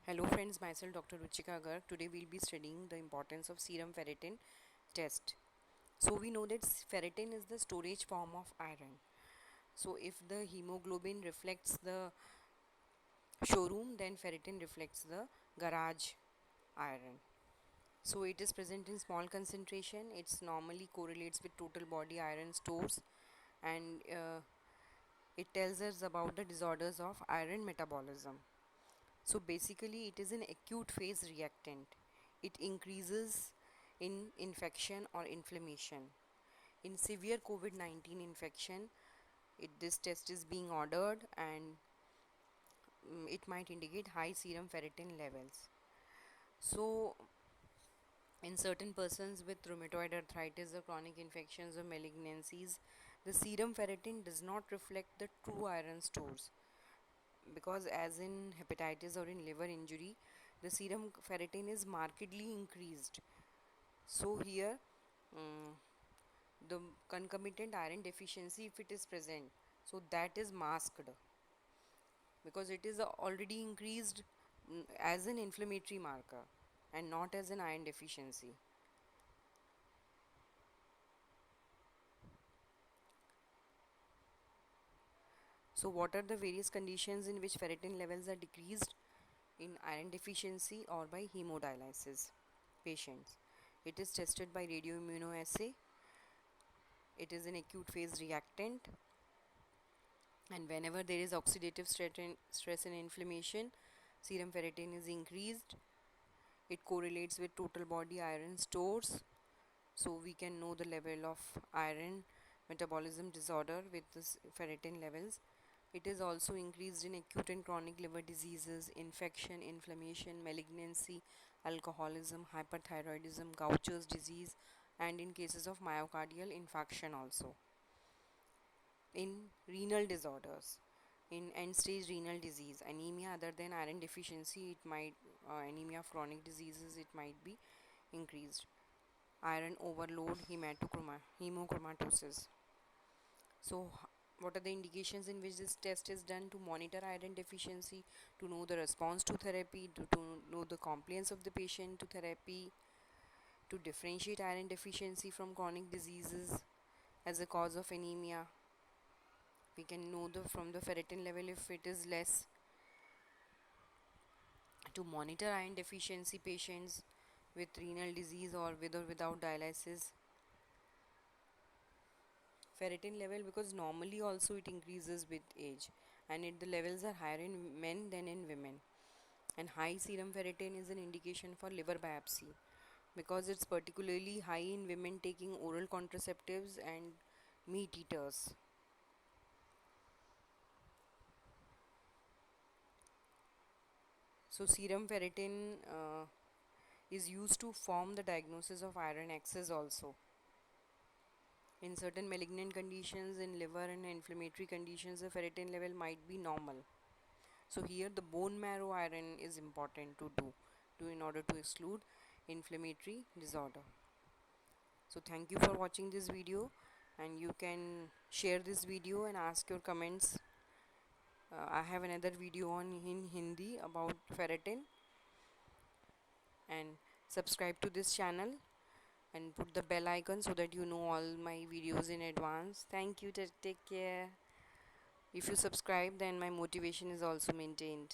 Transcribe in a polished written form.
Hello friends, myself Dr. Ruchika GARG. Today we'll be studying the importance of serum ferritin test. So we know that ferritin is the storage form of iron. So if the hemoglobin reflects the showroom, then ferritin reflects the garage iron. So it is present in small concentration. It's normally correlates with total body iron stores, and it tells us about the disorders of iron metabolism. So basically, it is an acute phase reactant. It increases in infection or inflammation. In severe COVID-19 infection, this test is being ordered, and it might indicate high serum ferritin levels. So in certain persons with rheumatoid arthritis or chronic infections or malignancies, the serum ferritin does not reflect the true iron stores, because as in hepatitis or in liver injury, the serum ferritin is markedly increased. So here the concomitant iron deficiency, if it is present, so that is masked, because it is already increased as an inflammatory marker and not as an iron deficiency. So what are the various conditions in which ferritin levels are decreased? In iron deficiency or by hemodialysis patients. It is tested by radioimmunoassay. It is an acute phase reactant, and whenever there is oxidative stress and inflammation, serum ferritin is increased. It correlates with total body iron stores, so we can know the level of iron metabolism disorder with this ferritin levels. It is also increased in acute and chronic liver diseases, infection, inflammation, malignancy, alcoholism, hyperthyroidism, Gaucher's disease, and in cases of myocardial infarction also. In renal disorders, in end stage renal disease, anemia other than iron deficiency, it might anemia of chronic diseases, it might be increased. Iron overload, hemochromatosis. So what are the indications in which this test is done? To monitor iron deficiency, to know the response to therapy, to know the compliance of the patient to therapy, to differentiate iron deficiency from chronic diseases as a cause of anemia. We can know from the ferritin level if it is less, to monitor iron deficiency patients with renal disease or with or without dialysis. Ferritin level, because normally also it increases with age, and the levels are higher in men than in women. And high serum ferritin is an indication for liver biopsy, because it's particularly high in women taking oral contraceptives and meat eaters. So serum ferritin is used to form the diagnosis of iron excess also. In certain malignant conditions, in liver and inflammatory conditions, the ferritin level might be normal. So here the bone marrow iron is important to do in order to exclude inflammatory disorder. So thank you for watching this video, and you can share this video and ask your comments. I have another video on in Hindi about ferritin, and subscribe to this channel and put the bell icon so that you know all my videos in advance. Thank you. Take care. If you subscribe, then my motivation is also maintained.